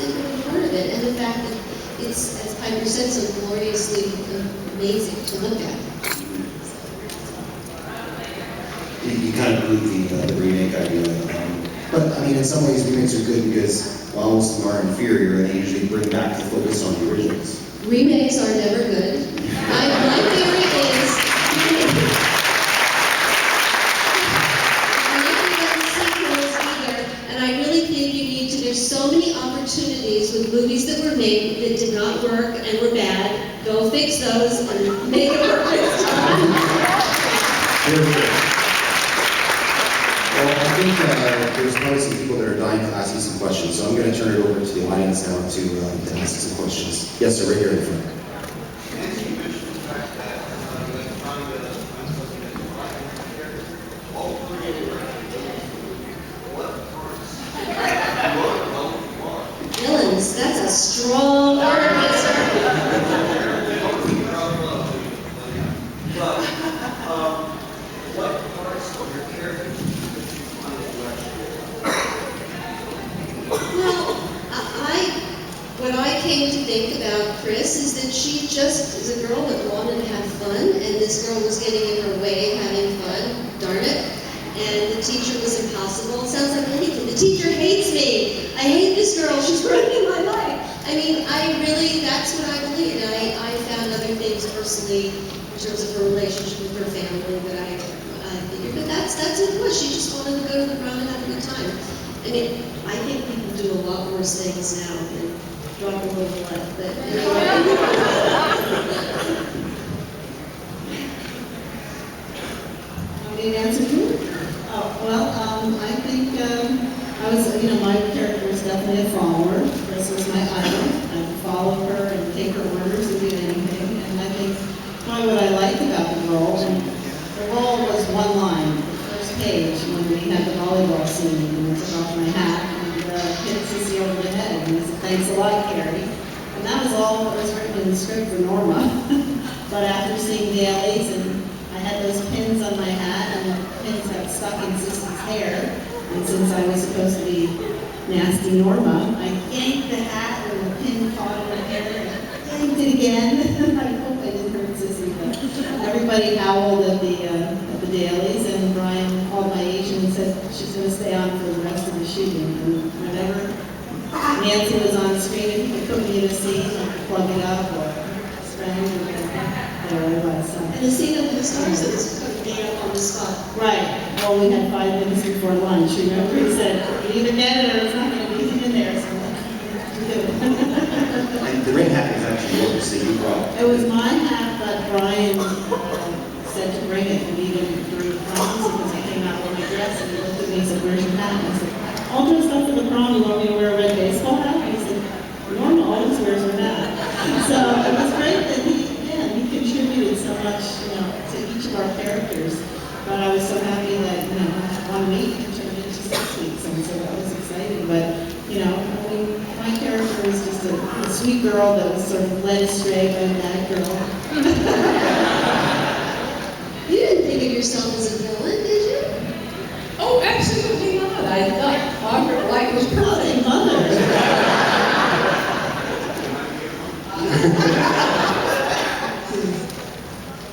integral part of it, and the fact that it's, as Piper said, so gloriously amazing to look at. You kind of blew the remake idea. But I mean, in some ways, remakes are good because while most of them are inferior, they usually bring back the focus on the originals. Remakes are never good. My theory is, I'm not going to sequels either, and I really think you need to, there's so many opportunities with movies that were made that did not work and were bad. Go fix those and make it work this time. Well, I think there's probably some people that are dying to ask you some questions, so I'm going to turn it over to the audience now to ask some questions. Yes, sir, right here in the front. Villains, that's a strong word, sir. What parts of your character did you find Well, what I came to think about Chris is that she just is a girl that wanted to have fun, and this girl was getting in her way of having fun, darn it. And the teacher was impossible. It sounds like anything. The teacher hates me. I hate this girl. She's ruining my life. I mean, that's what I believe. And I found other things personally in terms of her relationship with her family that I figured. But that's what it was. She just wanted to go to the prom and have a good time. I mean, I think people do a lot worse things now than drop a little blood. But anyway. Want me to answer too? Oh, well, I think I was, my character was definitely a follower. This was my idol. I would follow her and take her orders and do anything. And I think probably what I liked about the role, and the role was one line, the first page, when we had the volleyball scene, and I took off my hat and hit Sissy over the head. And I said, "Thanks a lot, Carrie." And that was all that was written in the script for Norma. But after seeing dailies, and I had those pins on my hat, and the pins got stuck in Sissy's hair. And since I was supposed to be nasty Norma, I yanked the hat and the pin caught in my hair and yanked it again. I hope I didn't hurt Sissy, but everybody howled at the dailies, and Brian called my agent and said she's going to stay on for the rest of the shooting. And whenever Nancy was on screen, if you could put me in a scene, I could plug it up or spend or whatever it was. So. And the scene of the stars that was made up on the spot. Right. Well, we had 5 minutes before lunch. Remember, he said, "You either get it or it's not going to be in there." So And the ring hat is actually yours that you brought. it was my hat, but Brian said to bring it and even during the proms because I came out with my dress and he looked at me and said, "Where's your hat?" And I said, "All dressed up for the prom. You want me to wear a red baseball hat?" And he said, "Norma always wears her hat." So it was great that he contributed so much, to each of our characters. But I was so happy that, 1 week turned into 6 weeks, and so that was exciting. But, my character was just a sweet girl that was sort of led astray by a bad girl. You didn't think of yourself as a villain, did you? Oh, absolutely not. I thought Margaret White was perfect. Mother.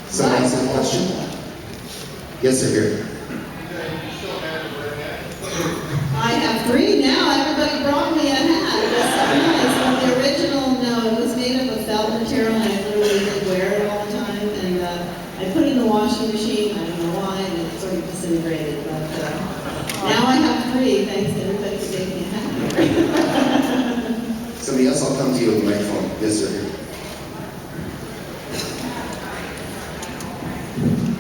Someone else has a question? Yes, sir, here. I have 3 now. Everybody brought me a hat. It was so nice. Well, the original, no, it was made of a felt material, and I literally did wear it all the time. And I put it in the washing machine. I don't know why, and it sort of disintegrated. But now I have 3. Thanks to everybody who gave me a hat. Somebody else, I'll come to you with the microphone. Yes, sir, here.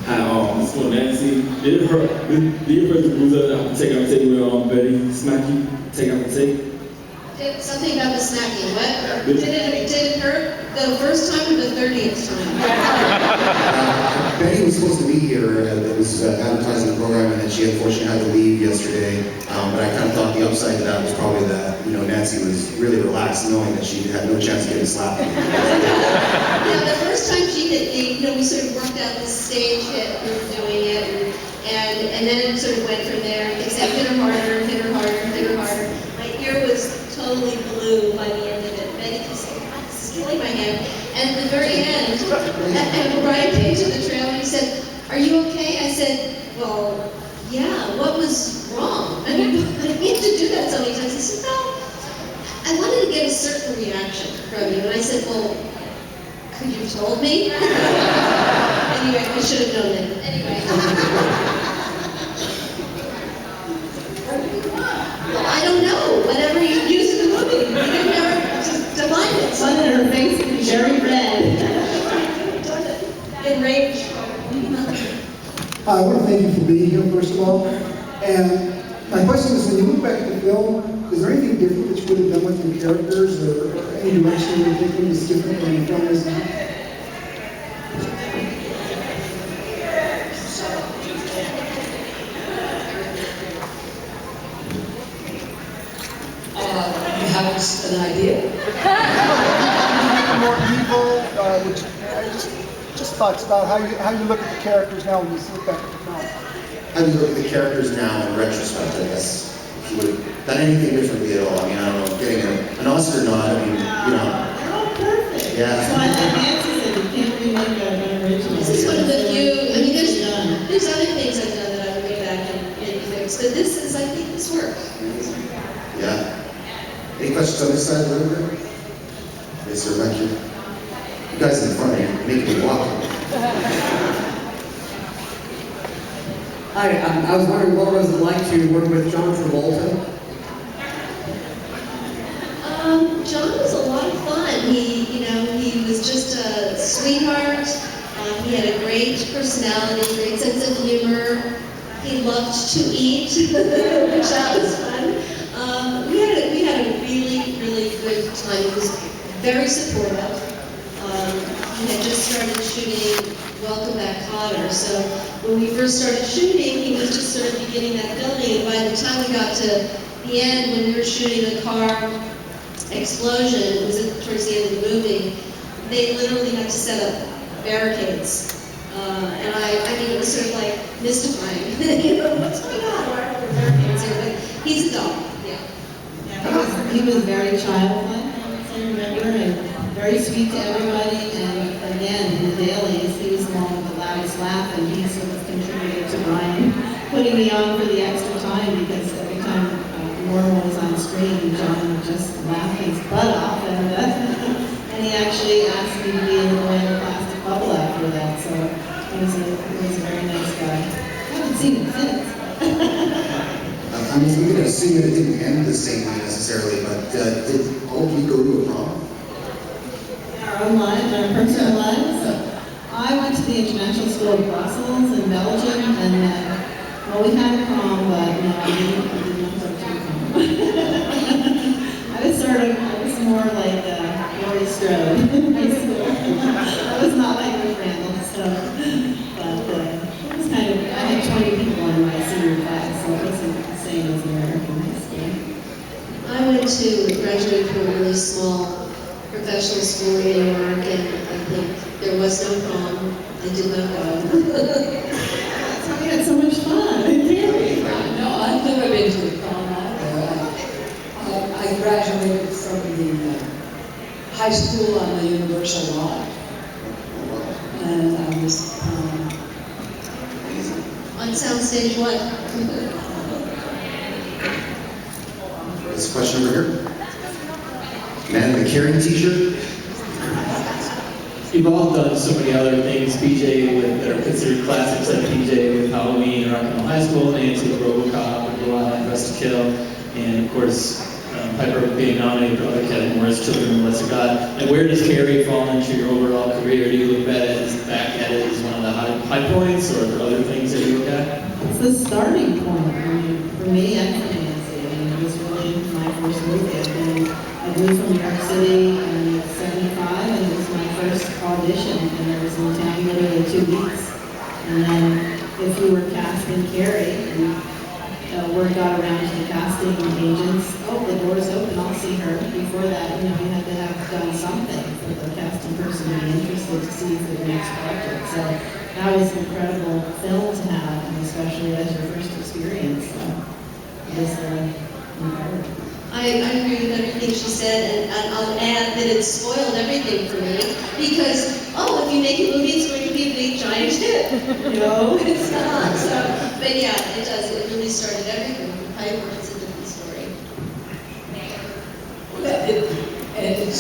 Hi, this one Nancy. Did you hear the bruiser after take out the tape with Betty smack you? Take out the tape? Something about the smacking. What? Did it hurt the first time or the 30th time? Betty was supposed to be here. It was advertising the program, and then she unfortunately had to leave yesterday. But I kind of thought the upside to that was probably that, Nancy was really relaxed knowing that she had no chance of getting slapped. Yeah, the first time she hit me, we sort of worked out this stage hit, we were doing it, and then it sort of went from there. They said, hit her harder, hit her harder, hit her harder. My ear was totally totally blue by the end of it. Betty kept saying, "God, this is killing my hand." And at the very end, and Brian came to the trail and he said, "Are you okay?" I said, "Well, yeah, what was wrong?" I mean, I need to do that so many times. He said, "No, I wanted to get a certain reaction from you." And I said, "Well, could you have told me?" Anyway, I should have known it. Anyway. Well, I don't know. Whatever you use in the movie. You can never define it. One in her face would be very red. Enraged. I want to thank you for being here, first of all. And my question is, when you look back at the film, is there anything different that you would have done with your characters, or any direction you were taking is different than the film is now? You have an idea? More evil, just thoughts about how you look at the characters now when you look back at the film. How do you look at the characters now in retrospect, I guess? If you would have done anything differently at all? I mean, I don't know, getting an Oscar nod, I mean, They're all perfect. Yeah. So like Nancy said, you can't really make an original. This is one of the few, I mean, there's Done. other things I've done that I would go back and fix, but this is, I think this works. Yeah. Any questions on this side of the room? Yes, sir, back here. You guys in the front, you're making me walk. Hi, I was wondering what was it like to work with John Travolta? John was a lot of fun. He was just a sweetheart. He had a great personality, great sense of humor. He loved to eat, which that was fun. We had a really, really good time. He was very supportive. He had just started shooting Welcome Back Kotter. So when we first started shooting, he was just sort of beginning that filming. And by the time we got to the end, when we were shooting the car explosion, it was towards the end of the movie, they literally had to set up barricades. And I mean, it was sort of like mystifying. What's going on? Why are there barricades here? But he's a dog, yeah. Yeah, he was very childlike, I remember, and very sweet to everybody. And again, in the dailies, he was the one with the loudest laugh, and he sort of contributed to Brian putting me on for the extra time, because every time Norma was on screen, John would just laugh his butt off, and he actually asked me to be in the plastic bubble after that. So he was a very nice guy. I haven't seen him since. I mean, we can assume that it didn't end the same way necessarily, but did all of you go to a prom? Our own lives, our personal lives. I went to the International School of Brussels in Belgium, and well, we had a prom, but no, I didn't go to a prom. I was more like Laurie Strode in high school. I was not like Ruth Randall, so, but it was kind of, I had 20 people in my senior class, so it wasn't the same as American high school. I graduated from a really small professional school in New York, and I think there was no prom. I did not go. So we had so much fun. No, I've never been to a prom either. I graduated from the high school on the Universal Lot. And I was On soundstage what? This question over here. Man in the Carrie t-shirt. You've all done so many other things, BJ that are considered classics, like BJ with Halloween and Rock and Roll High School, Nancy with RoboCop, and Goliath, Dress to Kill, and of course, Piper being nominated for other categories, Children of the Lesser God. And where does Carrie fall into your overall career? Do you look back at it as one of the high points, or are there other things that you look at? It's the starting point. I mean, for me and for Nancy. I mean, it was really my first movie. I moved from New York City in '75, and it was my first audition, and I was in town literally 2 weeks. And then if we were casting Carrie, and word got around to the casting agents, oh, the door's open, I'll see her. Before that, you had to have done something for the casting person to be interested to see for the next project. So that was an incredible film to have, and especially as your first experience. So it was incredible. I agree with everything she said, and I'll add that it spoiled everything for me, because, if you make a movie, it's going to be a big, giant hit. No, it's not, so, but yeah, it does, it really started everything. For Piper, it's a different story. Well, it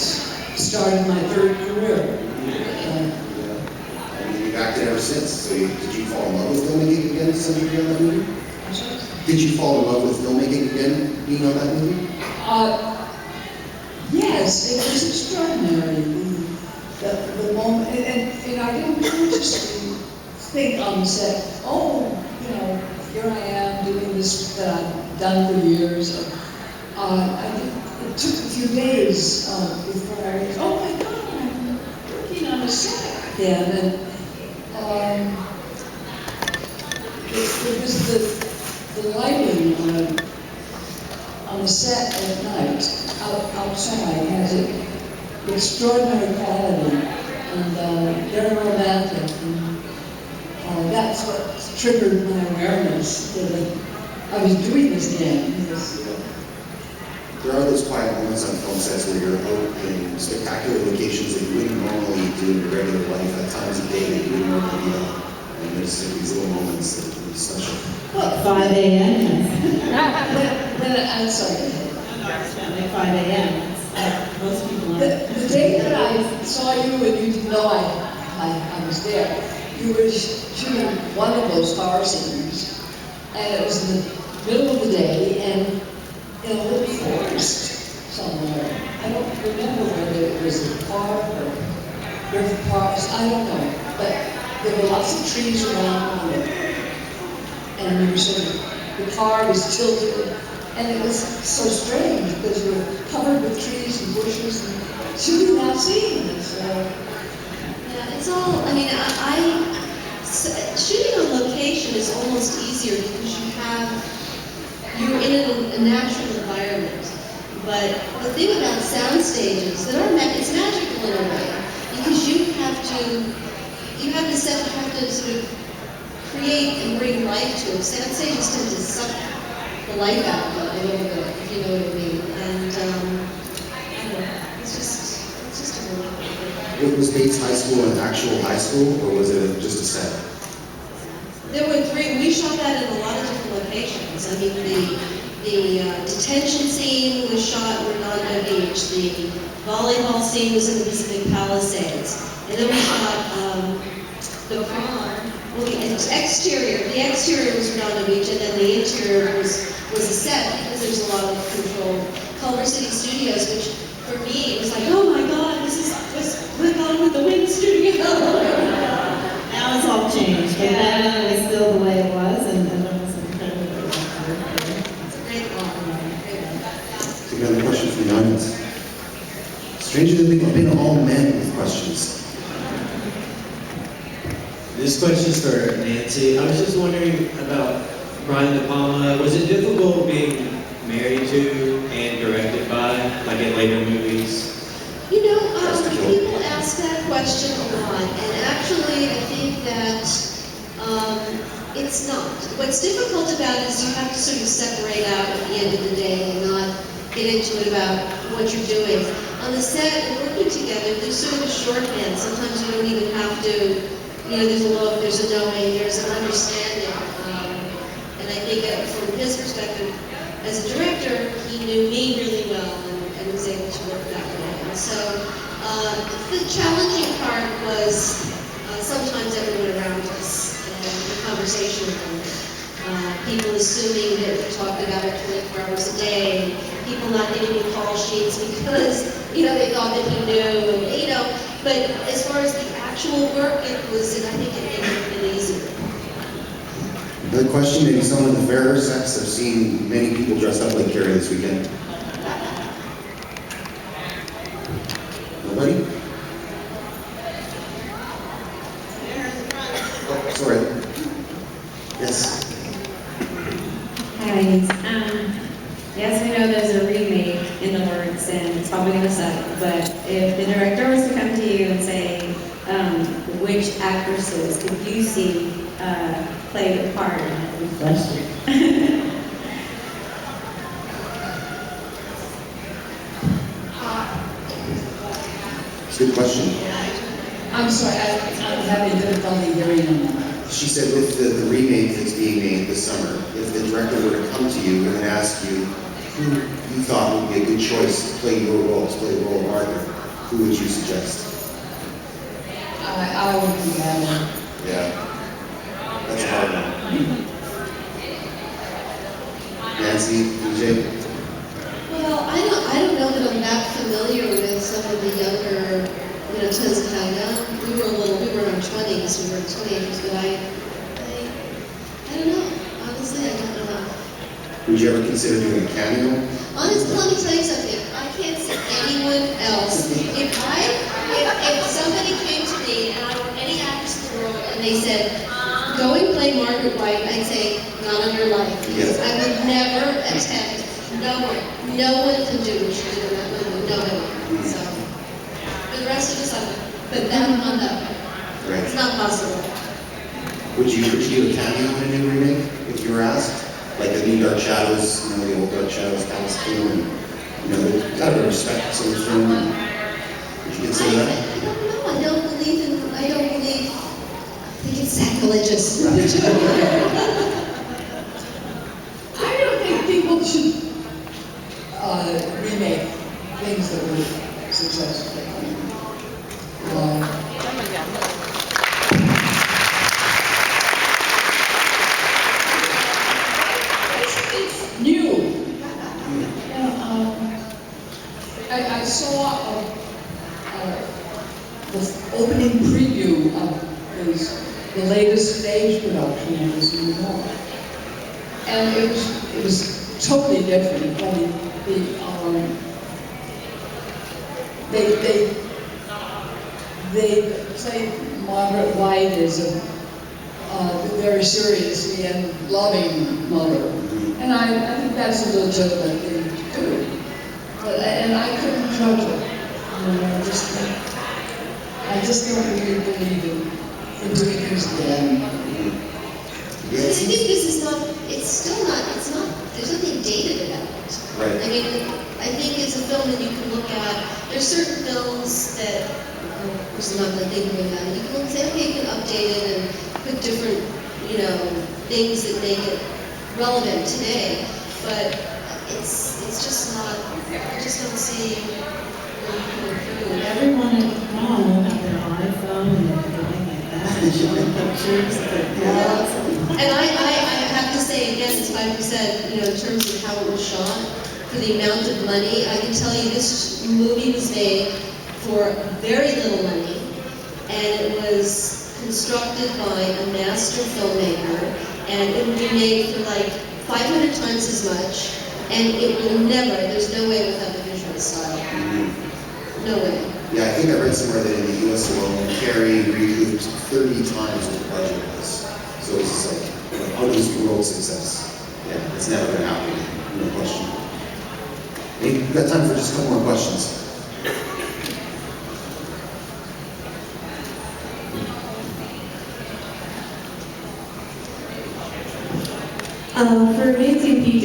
started my third career. And you've acted ever since. So did you fall in love with filmmaking again to some degree on that movie? Did you fall in love with filmmaking again, being on that movie? Yes, it was extraordinary. The moment, and I didn't just think on the set, here I am doing this that I've done for years. It took a few days before I realized, oh my God, I'm working on a set again. And it was the lighting on the set at night, outside, has an extraordinary quality and very romantic. And that's what triggered my awareness that I was doing this again. There are those quiet moments on film sets where you're out in spectacular locations that you wouldn't normally do in your regular life at times of day that you wouldn't normally be on. And there's these little moments that are really special. 5 a.m. I'm sorry. Like 5 a.m. Most people The day that I saw you and you didn't know I was there, you were shooting one of those car scenes, and it was in the middle of the day and in a little forest somewhere. I don't remember whether it was a park or river parks, I don't know, but there were lots of trees around and you were the car was tilted. And it was so strange because we were covered with trees and bushes and shooting that scene. Yeah, it's all, shooting on location is almost easier because you're in a natural environment. But the thing about sound stages, it's magical in a way, because you have to sort of create and bring life to it. Sound stages tend to suck the life out of it a little bit, if you know what I mean. And it's just a little bit. Was Bates High School an actual high school, or was it just a set? There were 3. We shot that in a lot of different locations. I mean, the detention scene was shot in Redondo Beach. The volleyball scene was in the Pacific Palisades, and then we shot the prom. Well, the exterior was Redondo Beach, and then the interior was a set, because there's a lot of control. Culver City Studios, which for me, it was like, oh my God, this is what's going on with the Wind Studio. Now it's all changed, but then it was still the way it was, and it was incredibly It's a great one. So we have a question from the audience. Strangely, we've been all men with questions. This question's for Nancy. I was just wondering about Brian De Palma. Was it difficult being married to and directed by, like in later movies? People ask that question a lot, and actually I think that it's not. What's difficult about it is you have to sort of separate out at the end of the day and not get into it about what you're doing. On the set and working together, there's sort of a shorthand. Sometimes you don't even have to, there's a look, there's a knowing, there's an understanding. And I think that from his perspective, as a director, he knew me really well and was able to work that way. And so the challenging part was sometimes everyone around us and the conversation with them. People assuming that we talked about it 24 hours a day, and people not giving me call sheets because, they thought that he knew, and, but as far as the actual work, I think it made it a bit easier. Another question, maybe someone in the fairer sex. I've seen many people dressed up like Carrie this weekend. Nobody? Oh, sorry. Yes. Hi. Yes, I know there's a remake in the works and it's probably going to suck, but if the director was to come to you and say, which actresses could you see play the part in it? It's a good question. I'm sorry, I'm having difficulty hearing them. She said with the remake that's being made this summer, if the director were to come to you and ask you who you thought would be a good choice to play your role, to play the role of Margaret, who would you suggest? I would be having. Yeah. That's a hard one. Nancy, DJ? Well, I don't know that I'm that familiar with some of the younger, depends on how young. We were in our 20s, we were teenagers, but I don't know. Honestly, I don't know. Would you ever consider doing a cameo? Honestly, let me tell you something. I can't see anyone else. If somebody came to me and I were any actress in the world and they said, go and play Margaret White, I'd say, not on your life. Because I would never attempt. No one can do what she did in that movie. Nobody. So, for the rest of us, I put that on up. Right. It's not possible. Would you do a cameo in a new remake if you were asked? Like the new Dark Shadows, the old Dark Shadows cast film, and they've got to respect some of the film. Would you consider that? I don't know. I think it's sacrilegious. I don't think people should remake things that were successful. It's new. I saw the opening preview of the latest stage production of this new novel, and it was totally different. They played Margaret White as a very seriously and loving mother, and I think that's a legitimate thing to do. And I couldn't judge it. I just don't really believe in doing things again. I think this is not, it's not, there's nothing dated about it. Right. I mean, I think it's a film that you can look at. There's certain films that, of course, I'm not going to think about it. You can say, okay, you can update it and put different, things that make it relevant today. But it's just not, I just don't see where you can improve. Everyone at home have their iPhone and they're going like that and showing pictures of their dogs. And I have to say again, as Piper said, in terms of how it was shot, for the amount of money, I can tell you this movie was made for very little money, and it was constructed by a master filmmaker, and it would be made for like 500 times as much, and it will never, there's no way without the visual style. No way. Yeah, I think I read somewhere that in the U.S. alone, Carrie recouped 30 times what the budget was. So it's just like out of this world success. Yeah, it's never going to happen. No question. Hey, we've got time for just a couple more questions. For Nancy and PJ,